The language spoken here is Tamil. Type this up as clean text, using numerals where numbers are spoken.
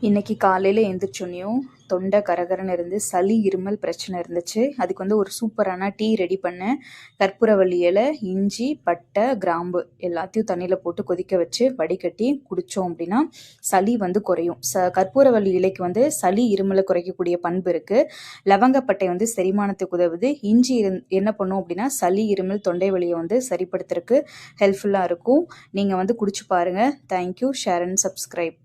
இன்னைக்கு காலையில் எழுந்திரிச்சோன்னையும் தொண்டை கரகரன்னு இருந்து சளி இருமல் பிரச்சனை இருந்துச்சு. அதுக்கு ஒரு சூப்பரான டீ ரெடி பண்ணேன். கற்பூரவள்ளி இலை, இஞ்சி, பட்டை, கிராம்பு எல்லாத்தையும் தண்ணியில் போட்டு கொதிக்க வச்சு வடிகட்டி குடித்தோம் அப்படின்னா சளி குறையும். கற்பூரவள்ளி இலைக்கு சளி இருமலை குறைக்கக்கூடிய பண்பு இருக்குது. லவங்கப்பட்டை செரிமானத்துக்கு உதவுது. இஞ்சி என்ன பண்ணும் அப்படின்னா சளி இருமல் தொண்டை வலியை சரிப்படுத்துறதுக்கு ஹெல்ப்ஃபுல்லாக இருக்கும். நீங்கள் குடிச்சு பாருங்கள். தேங்க்யூ. Share and subscribe.